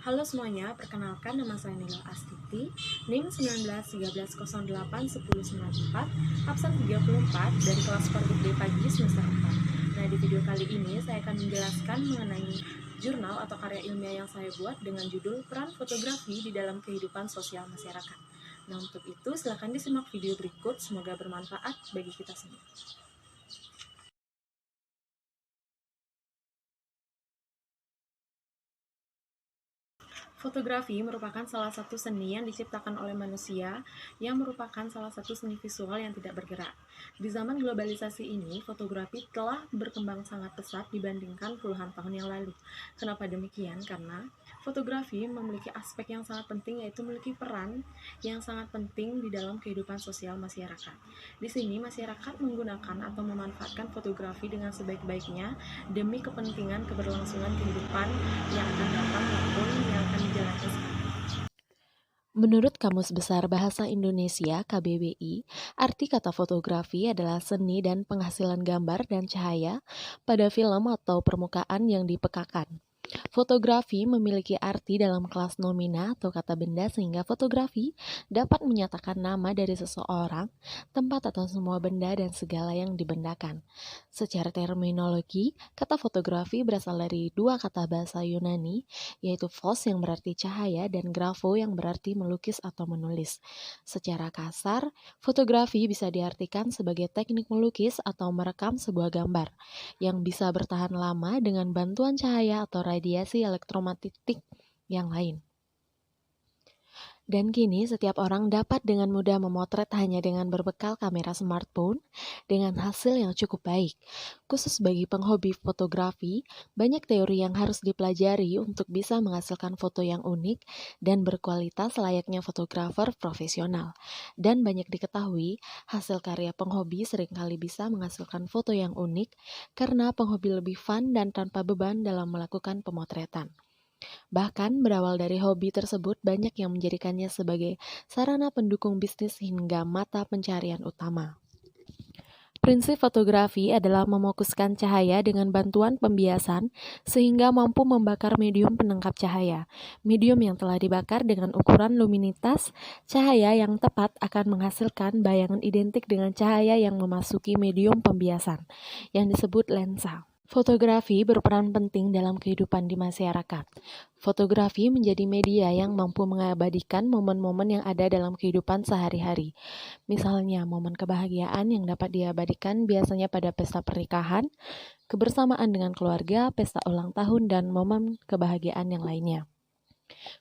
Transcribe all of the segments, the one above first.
Halo semuanya, perkenalkan nama saya Nila Astiti, NIM 1913081094, absen 34 dari kelas Pergub D Pagi semester 4. Nah, di video kali ini saya akan menjelaskan mengenai jurnal atau karya ilmiah yang saya buat dengan judul Peran Fotografi di dalam Kehidupan Sosial Masyarakat. Nah, untuk itu silakan disimak video berikut, semoga bermanfaat bagi kita semua. Fotografi merupakan salah satu seni yang diciptakan oleh manusia yang merupakan salah satu seni visual yang tidak bergerak. Di zaman globalisasi ini, fotografi telah berkembang sangat pesat dibandingkan puluhan tahun yang lalu. Kenapa demikian? Karena fotografi memiliki aspek yang sangat penting, yaitu memiliki peran yang sangat penting di dalam kehidupan sosial masyarakat. Di sini masyarakat menggunakan atau memanfaatkan fotografi dengan sebaik-baiknya demi kepentingan keberlangsungan kehidupan yang akan datang maupun yang akan dijalankan sekarang. Menurut Kamus Besar Bahasa Indonesia (KBBI), arti kata fotografi adalah seni dan penghasilan gambar dan cahaya pada film atau permukaan yang dipekakan. Fotografi memiliki arti dalam kelas nomina atau kata benda sehingga fotografi dapat menyatakan nama dari seseorang, tempat atau semua benda dan segala yang dibendakan. Secara terminologi, kata fotografi berasal dari dua kata bahasa Yunani, yaitu phos yang berarti cahaya dan grafo yang berarti melukis atau menulis. Secara kasar, fotografi bisa diartikan sebagai teknik melukis atau merekam sebuah gambar yang bisa bertahan lama dengan bantuan cahaya atau radiasi elektromagnetik yang lain. Dan kini setiap orang dapat dengan mudah memotret hanya dengan berbekal kamera smartphone dengan hasil yang cukup baik. Khusus bagi penghobi fotografi, banyak teori yang harus dipelajari untuk bisa menghasilkan foto yang unik dan berkualitas layaknya fotografer profesional. Dan banyak diketahui, hasil karya penghobi seringkali bisa menghasilkan foto yang unik karena penghobi lebih fun dan tanpa beban dalam melakukan pemotretan. Bahkan berawal dari hobi tersebut banyak yang menjadikannya sebagai sarana pendukung bisnis hingga mata pencarian utama. Prinsip fotografi adalah memokuskan cahaya dengan bantuan pembiasan sehingga mampu membakar medium penangkap cahaya. Medium yang telah dibakar dengan ukuran luminitas cahaya yang tepat akan menghasilkan bayangan identik dengan cahaya yang memasuki medium pembiasan, yang disebut lensa. Fotografi berperan penting dalam kehidupan di masyarakat. Fotografi menjadi media yang mampu mengabadikan momen-momen yang ada dalam kehidupan sehari-hari. Misalnya, momen kebahagiaan yang dapat diabadikan biasanya pada pesta pernikahan, kebersamaan dengan keluarga, pesta ulang tahun, dan momen kebahagiaan yang lainnya.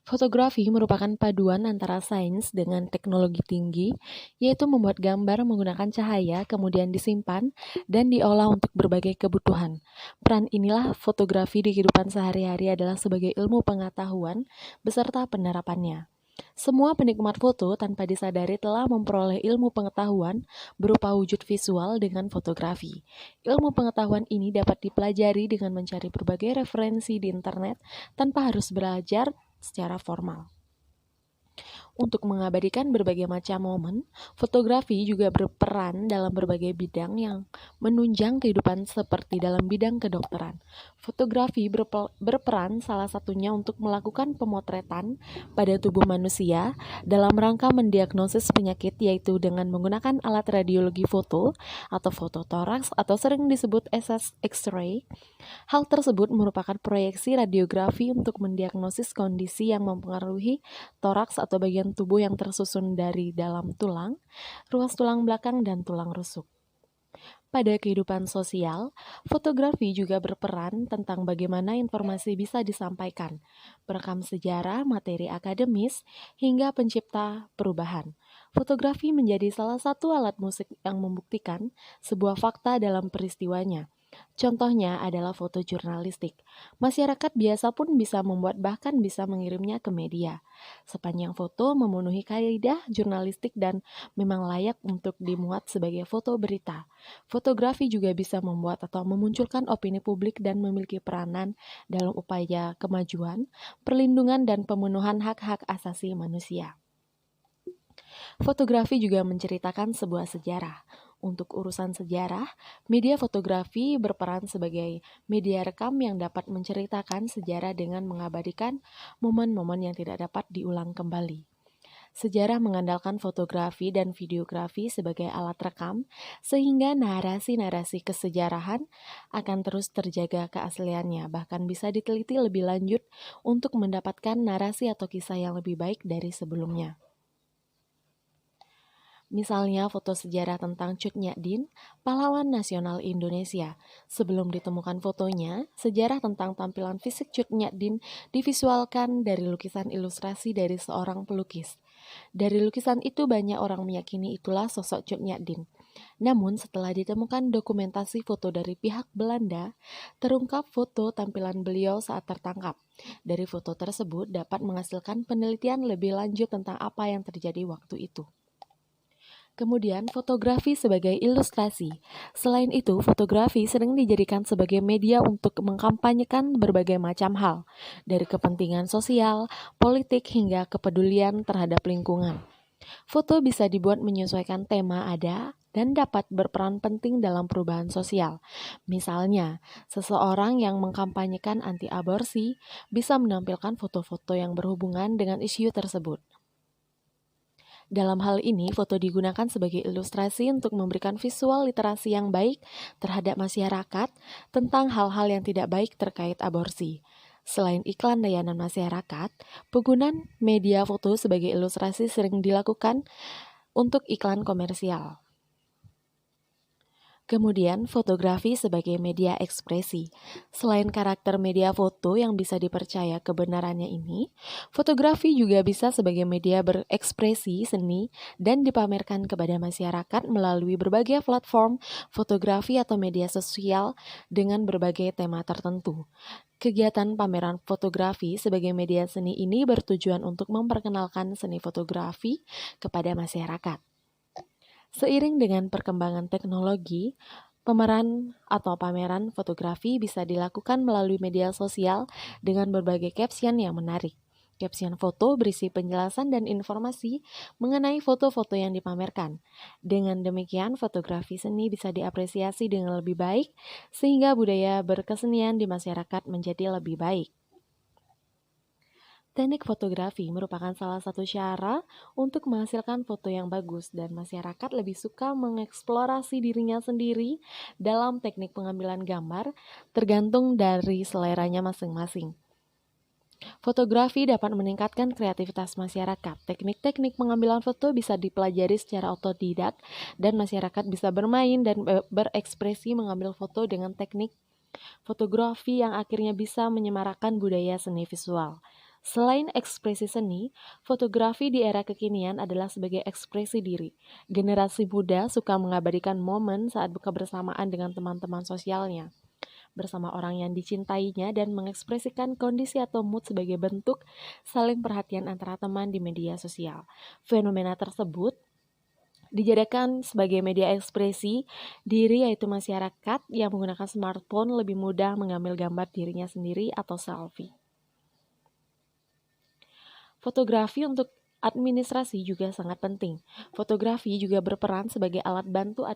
Fotografi merupakan paduan antara sains dengan teknologi tinggi, yaitu membuat gambar menggunakan cahaya, kemudian disimpan dan diolah untuk berbagai kebutuhan. Peran inilah fotografi di kehidupan sehari-hari adalah sebagai ilmu pengetahuan beserta penerapannya. Semua penikmat foto tanpa disadari telah memperoleh ilmu pengetahuan berupa wujud visual dengan fotografi. Ilmu pengetahuan ini dapat dipelajari dengan mencari berbagai referensi di internet tanpa harus belajar secara formal. Untuk mengabadikan berbagai macam momen, fotografi juga berperan dalam berbagai bidang yang menunjang kehidupan seperti dalam bidang kedokteran. Fotografi berperan salah satunya untuk melakukan pemotretan pada tubuh manusia dalam rangka mendiagnosis penyakit, yaitu dengan menggunakan alat radiologi foto atau foto toraks atau sering disebut X-ray. Hal tersebut merupakan proyeksi radiografi untuk mendiagnosis kondisi yang mempengaruhi toraks atau bagian tubuh yang tersusun dari dalam tulang, ruas tulang belakang, dan tulang rusuk. Pada kehidupan sosial, fotografi juga berperan tentang bagaimana informasi bisa disampaikan, perekam sejarah, materi akademis, hingga pencipta perubahan. Fotografi menjadi salah satu alat musik yang membuktikan sebuah fakta dalam peristiwanya. Contohnya adalah foto jurnalistik. Masyarakat biasa pun bisa membuat, bahkan bisa mengirimnya ke media. Sepanjang foto memenuhi kaidah jurnalistik dan memang layak untuk dimuat sebagai foto berita. Fotografi juga bisa membuat atau memunculkan opini publik dan memiliki peranan dalam upaya kemajuan, perlindungan, dan pemenuhan hak-hak asasi manusia. Fotografi juga menceritakan sebuah sejarah. Untuk urusan sejarah, media fotografi berperan sebagai media rekam yang dapat menceritakan sejarah dengan mengabadikan momen-momen yang tidak dapat diulang kembali. Sejarah mengandalkan fotografi dan videografi sebagai alat rekam, sehingga narasi-narasi kesejarahan akan terus terjaga keasliannya, bahkan bisa diteliti lebih lanjut untuk mendapatkan narasi atau kisah yang lebih baik dari sebelumnya. Misalnya foto sejarah tentang Cut Nyak Dien, pahlawan nasional Indonesia. Sebelum ditemukan fotonya, sejarah tentang tampilan fisik Cut Nyak Dien divisualkan dari lukisan ilustrasi dari seorang pelukis. Dari lukisan itu banyak orang meyakini itulah sosok Cut Nyak Dien. Namun setelah ditemukan dokumentasi foto dari pihak Belanda, terungkap foto tampilan beliau saat tertangkap. Dari foto tersebut dapat menghasilkan penelitian lebih lanjut tentang apa yang terjadi waktu itu. Kemudian, fotografi sebagai ilustrasi. Selain itu, fotografi sering dijadikan sebagai media untuk mengkampanyekan berbagai macam hal, dari kepentingan sosial, politik, hingga kepedulian terhadap lingkungan. Foto bisa dibuat menyesuaikan tema ada dan dapat berperan penting dalam perubahan sosial. Misalnya, seseorang yang mengkampanyekan anti-aborsi bisa menampilkan foto-foto yang berhubungan dengan isu tersebut. Dalam hal ini, foto digunakan sebagai ilustrasi untuk memberikan visual literasi yang baik terhadap masyarakat tentang hal-hal yang tidak baik terkait aborsi. Selain iklan layanan masyarakat, penggunaan media foto sebagai ilustrasi sering dilakukan untuk iklan komersial. Kemudian, fotografi sebagai media ekspresi. Selain karakter media foto yang bisa dipercaya kebenarannya ini, fotografi juga bisa sebagai media berekspresi seni dan dipamerkan kepada masyarakat melalui berbagai platform fotografi atau media sosial dengan berbagai tema tertentu. Kegiatan pameran fotografi sebagai media seni ini bertujuan untuk memperkenalkan seni fotografi kepada masyarakat. Seiring dengan perkembangan teknologi, pameran atau pameran fotografi bisa dilakukan melalui media sosial dengan berbagai caption yang menarik. Caption foto berisi penjelasan dan informasi mengenai foto-foto yang dipamerkan. Dengan demikian, fotografi seni bisa diapresiasi dengan lebih baik, sehingga budaya berkesenian di masyarakat menjadi lebih baik. Teknik fotografi merupakan salah satu cara untuk menghasilkan foto yang bagus dan masyarakat lebih suka mengeksplorasi dirinya sendiri dalam teknik pengambilan gambar tergantung dari seleranya masing-masing. Fotografi dapat meningkatkan kreativitas masyarakat. Teknik-teknik pengambilan foto bisa dipelajari secara otodidak dan masyarakat bisa bermain dan berekspresi mengambil foto dengan teknik fotografi yang akhirnya bisa menyemarakkan budaya seni visual. Selain ekspresi seni, fotografi di era kekinian adalah sebagai ekspresi diri. Generasi muda suka mengabadikan momen saat buka bersamaan dengan teman-teman sosialnya, bersama orang yang dicintainya dan mengekspresikan kondisi atau mood sebagai bentuk saling perhatian antara teman di media sosial. Fenomena tersebut dijadikan sebagai media ekspresi diri, yaitu masyarakat yang menggunakan smartphone lebih mudah mengambil gambar dirinya sendiri atau selfie. Fotografi untuk administrasi juga sangat penting. Fotografi juga berperan sebagai alat bantu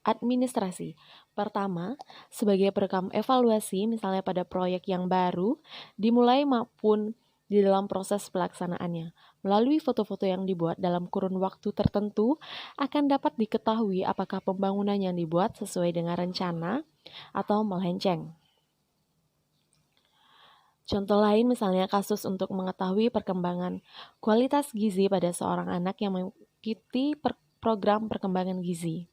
administrasi. Pertama, sebagai perekam evaluasi, misalnya pada proyek yang baru dimulai maupun di dalam proses pelaksanaannya. Melalui foto-foto yang dibuat dalam kurun waktu tertentu, akan dapat diketahui apakah pembangunan yang dibuat sesuai dengan rencana atau melenceng. Contoh lain misalnya kasus untuk mengetahui perkembangan kualitas gizi pada seorang anak yang mengikuti program perkembangan gizi.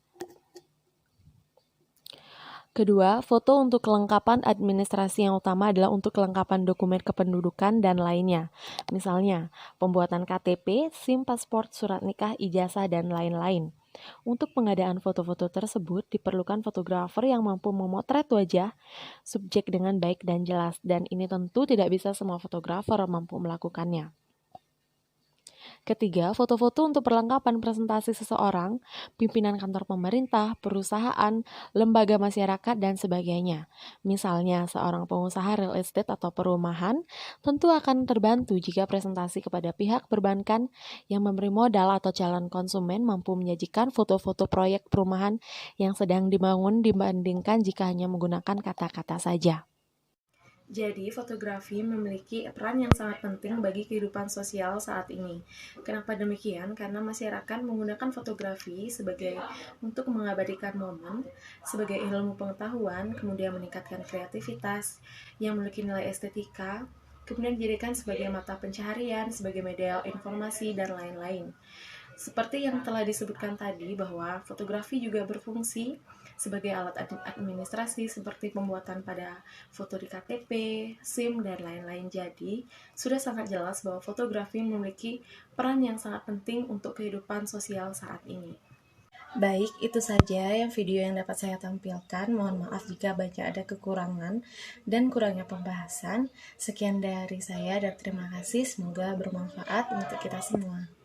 Kedua, foto untuk kelengkapan administrasi yang utama adalah untuk kelengkapan dokumen kependudukan dan lainnya. Misalnya, pembuatan KTP, SIM, paspor, surat nikah, ijazah, dan lain-lain. Untuk pengadaan foto-foto tersebut, diperlukan fotografer yang mampu memotret wajah subjek dengan baik dan jelas, dan ini tentu tidak bisa semua fotografer mampu melakukannya. Ketiga, foto-foto untuk perlengkapan presentasi seseorang, pimpinan kantor pemerintah, perusahaan, lembaga masyarakat, dan sebagainya. Misalnya, seorang pengusaha real estate atau perumahan tentu akan terbantu jika presentasi kepada pihak perbankan yang memberi modal atau calon konsumen mampu menyajikan foto-foto proyek perumahan yang sedang dibangun dibandingkan jika hanya menggunakan kata-kata saja. Jadi, fotografi memiliki peran yang sangat penting bagi kehidupan sosial saat ini. Kenapa demikian? Karena masyarakat menggunakan fotografi untuk mengabadikan momen, sebagai ilmu pengetahuan, kemudian meningkatkan kreativitas yang memiliki nilai estetika, kemudian dijadikan sebagai mata pencaharian, sebagai media informasi, dan lain-lain. Seperti yang telah disebutkan tadi bahwa fotografi juga berfungsi sebagai alat administrasi seperti pembuatan pada foto di KTP, SIM, dan lain-lain. Jadi, sudah sangat jelas bahwa fotografi memiliki peran yang sangat penting untuk kehidupan sosial saat ini. Baik, itu saja video yang dapat saya tampilkan. Mohon maaf jika ada kekurangan dan kurangnya pembahasan. Sekian dari saya dan terima kasih. Semoga bermanfaat untuk kita semua.